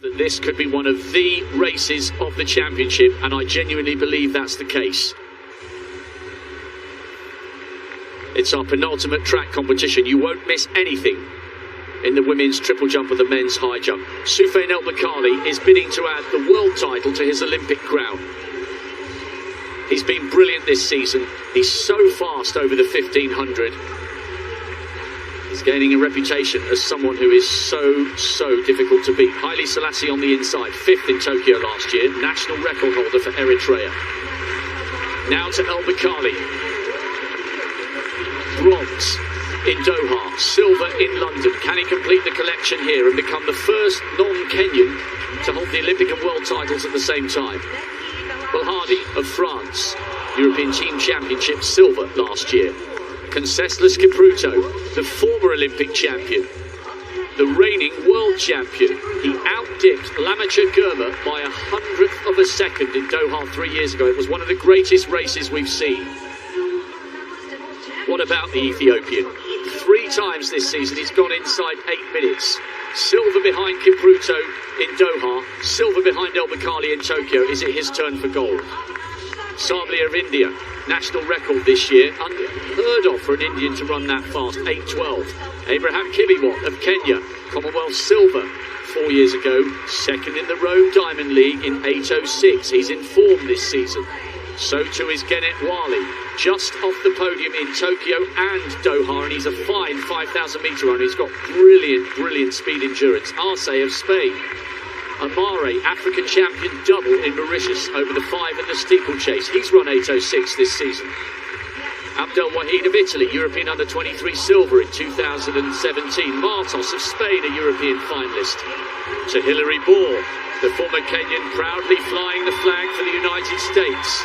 That this could be one of the races of the championship, and I genuinely believe that's the case. It's our penultimate track competition. You won't miss anything in the women's triple jump or the men's high jump. Soufiane El Bakkali is bidding to add the world title to his Olympic crown. He's been brilliant this season. He's so fast over the 1500. He's gaining a reputation as someone who is so difficult to beat. Haile Selassie on the inside, 5th in Tokyo last year, national record holder for Eritrea. Now to El Bakkali. Bronze in Doha, silver in London. Can he complete the collection here and become the first non-Kenyan to hold the Olympic and world titles at the same time? Well, Hardy of France, European Team Championship silver last year. Conseslus Kipruto, the former Olympic champion, the reigning world champion. He outdipped lemecha Girma by 100th of a second in Doha 3 years ago. It was one of the greatest races we've seen. What about the Ethiopian? 3 times this season he's gone inside 8 minutes. Silver behind Kipruto in Doha, silver behind El Bakkali in Tokyo. Is it his turn for gold? Sablia of India, national record this year, unheard of for an Indian to run that fast, 8:12. Abraham Kibiwot of Kenya, Commonwealth silver 4 years ago, 2nd in the Rome Diamond League in 8:06. He's in form this season. So too is Genet Wali, just off the podium in Tokyo and Doha, and he's a fine 5,000 metre runner. He's got brilliant speed endurance. Arce of Spain. Amare, African champion double in Mauritius over the 5 and the steeplechase. He's run 8:06 this season. Abdel Wahid of Italy, European under-23 silver in 2017. Martos of Spain, a European finalist. To Hilary Bohr, the former Kenyan, proudly flying the flag for the United States.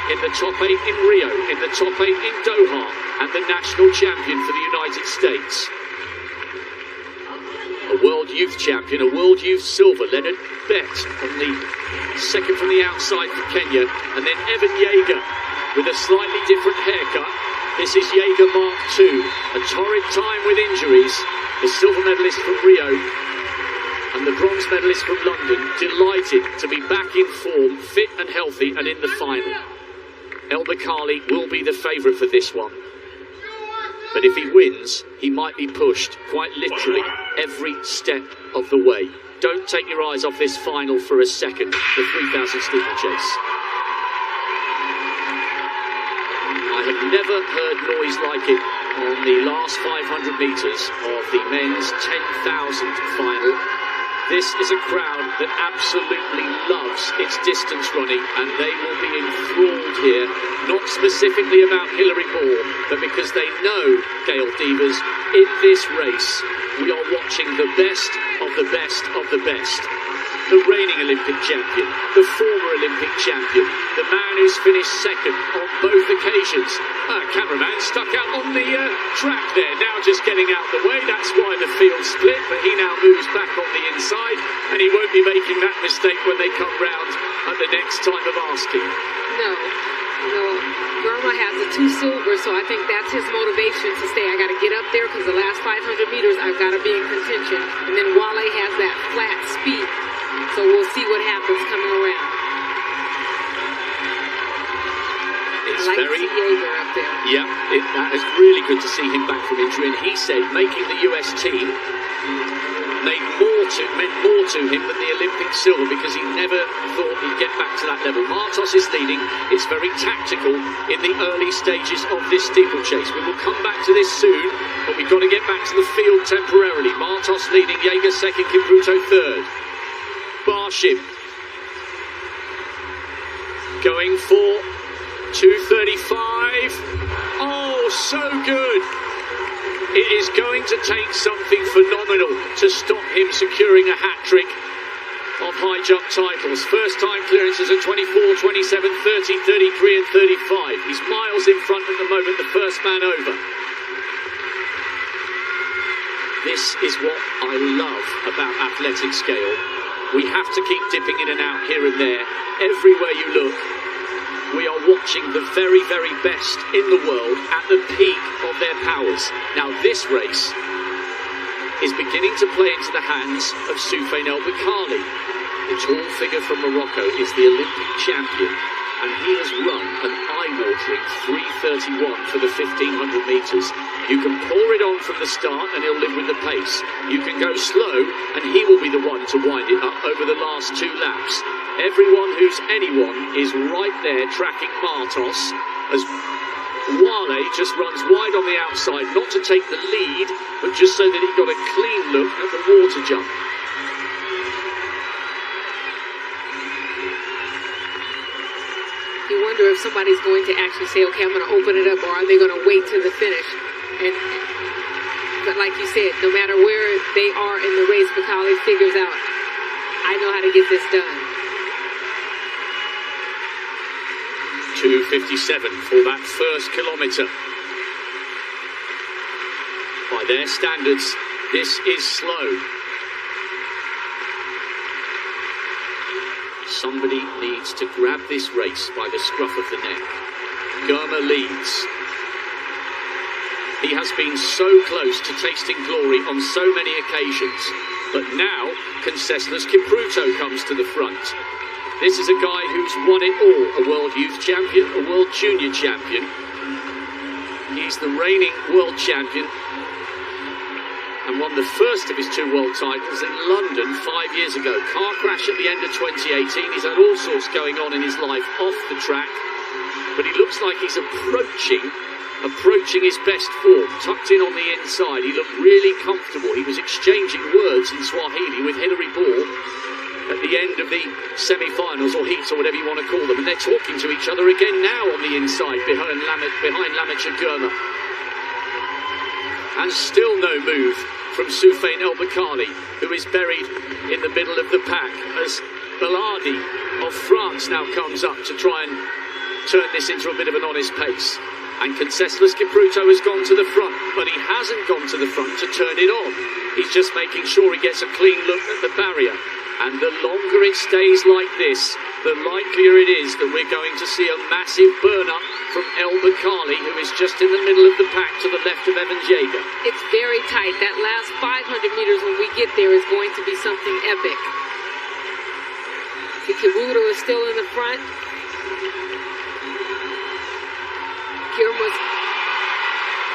In the top 8 in Rio, in the top 8 in Doha, and the national champion for the United States. A world youth champion, a world youth silver, Leonard Bett on the 2nd from the outside for Kenya, and then Evan Yeager with a slightly different haircut. This is Yeager Mark II, a torrid time with injuries, the silver medalist from Rio and the bronze medalist from London, delighted to be back in form, fit and healthy and in the final. El Bakkali will be the favourite for this one. But if he wins, he might be pushed, quite literally, every step of the way. Don't take your eyes off this final for a second, the 3,000 steeplechase. I have never heard noise like it on the last 500 metres of the men's 10,000 final. This is a crowd that absolutely loves its distance running, and they will be enthralled here, not specifically about Hilary Bohr, but because they know, Gail Devers, in this race, we are watching the best of the best of the best. The reigning Olympic champion, the former Olympic champion, the man who's finished 2nd on both occasions. Cameraman stuck out on the track there, now just getting out the way. That's why the field split, but he now moves back on the inside, and he won't be making that mistake when they come round at the next time of asking. No, Girma has the 2 silver, so I think that's his motivation to say, I got to get up there because the last 500 meters I've got to be in contention. And then Wale has that flat speed, so we'll see what happens coming around. It's I like very to see Yeager up there. Yeah, that is really good to see him back from injury, and he said making the US team meant more to him than the Olympic silver, because he never thought he'd get back to that level. Martos is leading. It's very tactical in the early stages of this steeplechase. We will come back to this soon, but we've got to get back to the field temporarily. Martos leading, Yeager 2nd, Kipruto 3rd. Barshim going for 2:35. Oh, so good. It is going to take something phenomenal to stop him securing a hat-trick of high jump titles. First time clearances at 24, 27, 30, 33 and 35. He's miles in front at the moment, the first man over. This is what I love about athletic scale. We have to keep dipping in and out here and there. Everywhere you look, we are watching the very, very best in the world at the peak of their powers. Now this race is beginning to play into the hands of Soufiane El Bakkali. The tall figure from Morocco is the Olympic champion, and he has run an eye-watering 3:31 for the 1500 metres. You can pour it on from the start and he'll live with the pace. You can go slow and he will be the one to wind it up over the last 2 laps. Everyone who's anyone is right there tracking Martos as Wale just runs wide on the outside, not to take the lead, but just so that he got a clean look at the water jump. You wonder if somebody's going to actually say, okay, I'm going to open it up, or are they going to wait to the finish? But like you said, no matter where they are in the race, Bakkali figures out, I know how to get this done. 2:57 for that first kilometre. By their standards, this is slow. Somebody needs to grab this race by the scruff of the neck. Girma leads. He has been so close to tasting glory on so many occasions, but now Conseslus Kipruto comes to the front. This is a guy who's won it all, a World Youth Champion, a World Junior Champion. He's the reigning World Champion and won the first of his 2 world titles in London 5 years ago. Car crash at the end of 2018. He's had all sorts going on in his life off the track, but he looks like he's approaching his best form. Tucked in on the inside, he looked really comfortable. He was exchanging words in Swahili with Hilary Ball at the end of the semi-finals, or heats, or whatever you want to call them, and they're talking to each other again now on the inside behind lemecha Girma. And still no move from Soufiane El Bakkali, who is buried in the middle of the pack, as Baladi of France now comes up to try and turn this into a bit of an honest pace. And Conseslus Kipruto has gone to the front, but he hasn't gone to the front to turn it on. He's just making sure he gets a clean look at the barrier. And the longer it stays like this, the likelier it is that we're going to see a massive burn-up from El Bakkali, who is just in the middle of the pack to the left of Evan Jager. It's very tight. That last 500 meters when we get there is going to be something epic. Kipruto is still in the front. Girma's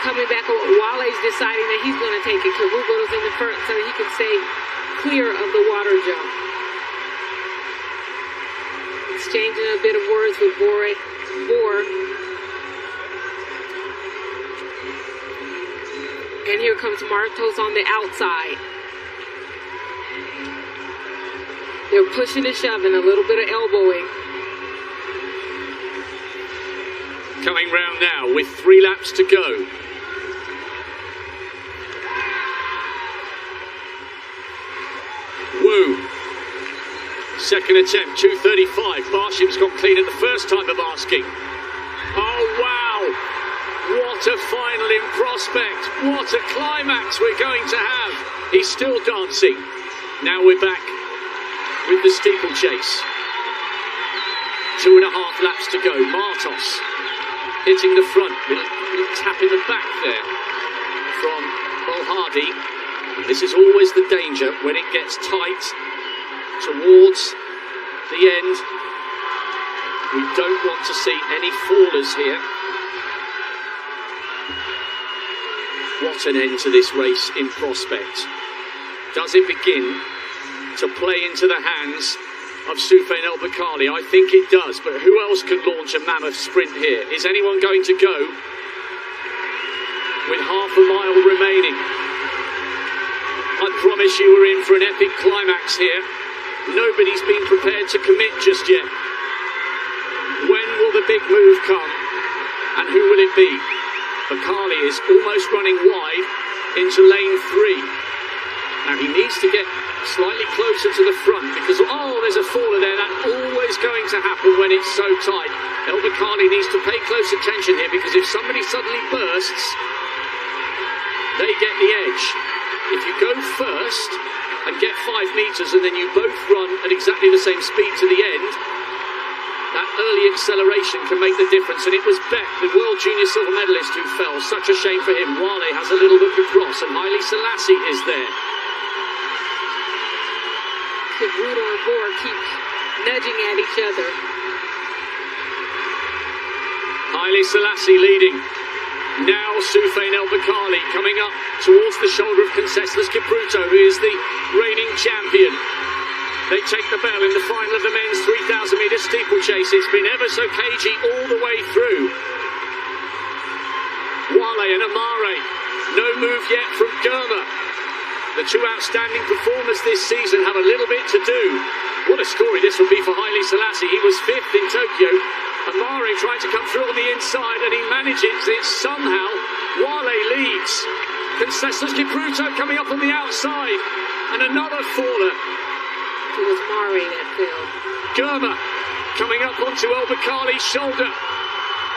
coming back. Wale's deciding that he's going to take it. Kipruto's in the front so he can stay clear of the water jump. Exchanging a bit of words with Boer. And here comes Martos on the outside. They're pushing and shoving, a little bit of elbowing. Coming round now with 3 laps to go. Woo. Second attempt, 2:35. Barshim's got clean at the first time of asking. Oh, wow. What a final in prospect. What a climax we're going to have. He's still dancing. Now we're back with the steeplechase. 2.5 laps to go. Martos hitting the front, little tap in the back there from Bolhardi. This is always the danger when it gets tight towards the end. We don't want to see any fallers here. What an end to this race in prospect. Does it begin to play into the hands of Soufiane El Bakkali? I think it does, but who else can launch a mammoth sprint here? Is anyone going to go with half a mile remaining? I promise you we're in for an epic climax here. Nobody's been prepared to commit just yet. When will the big move come? And who will it be? Bakkali is almost running wide into lane 3. Now he needs to get slightly closer to the front because, oh, there's a faller there. That's always going to happen when it's so tight. El Bakkali needs to pay close attention here because if somebody suddenly bursts, they get the edge. If you go first and get 5 meters and then you both run at exactly the same speed to the end, That early acceleration can make the difference, and it was Beck, the World Junior silver medalist, who fell. Such a shame for him. Wale has a little look across, and Haile Selassie is there. Kipruto and Boer keep nudging at each other. Haile Selassie leading. Now Soufiane El Bakkali coming up towards the shoulder of Conseslus Kipruto, who is the reigning champion. They take the bell in the final of the men's 3,000 metre steeplechase. It's been ever so cagey all the way through. Wale and Amare, no move yet from Girma. The two outstanding performers this season have a little bit to do. What a story this will be for Haile Selassie. He was 5th in Tokyo. Amare trying to come through on the inside, and he manages it somehow. Wale leads. Conseslus Kipruto coming up on the outside, and another faller. It was Mare that fell. Girma coming up onto El Bakkali's shoulder,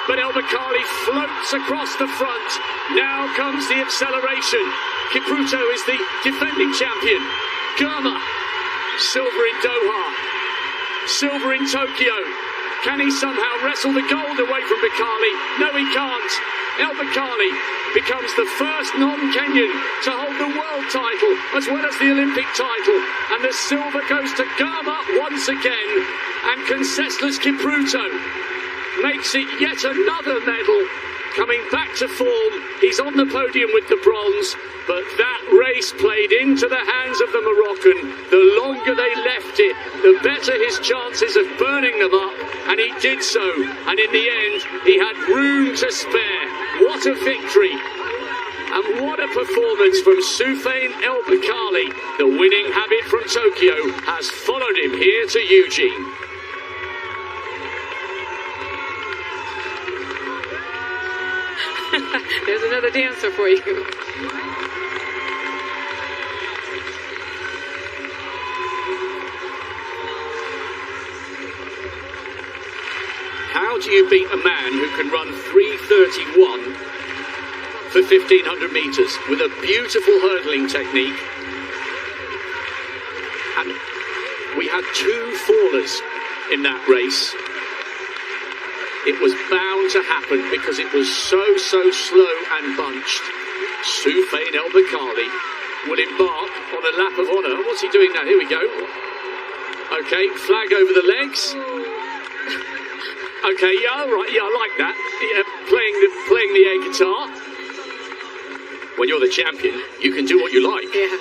but El Bakkali floats across the front. Now comes the acceleration. Kipruto is the defending champion. Girma, silver in Doha, silver in Tokyo. Can he somehow wrestle the gold away from Bakkali? No, he can't. El Bakkali becomes the first non-Kenyan to hold the world title as well as the Olympic title. And the silver goes to Girma once again. And Conseslus Kipruto makes it yet another medal. Coming back to form, he's on the podium with the bronze, but that race played into the hands of the Moroccan. The longer they left it, the better his chances of burning them up, and he did so, and in the end, he had room to spare. What a victory, and what a performance from Soufiane El Bakkali. The winning habit from Tokyo has followed him here to Eugene. There's another dancer for you. How do you beat a man who can run 3:31 for 1,500 metres with a beautiful hurdling technique? And we had two fallers in that race. It was bound to happen because it was so slow and bunched. Soufiane El Bakkali will embark on a lap of honour. What's he doing now? Here we go. Okay, flag over the legs. Okay, yeah, all right, yeah, I like that. Yeah, playing the air guitar. When you're the champion, you can do what you like. Yeah.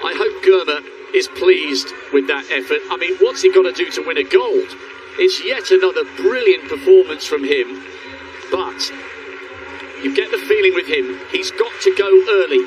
I hope Girma is pleased with that effort. I mean, what's he got to do to win a gold? It's yet another brilliant performance from him, but you get the feeling with him, he's got to go early.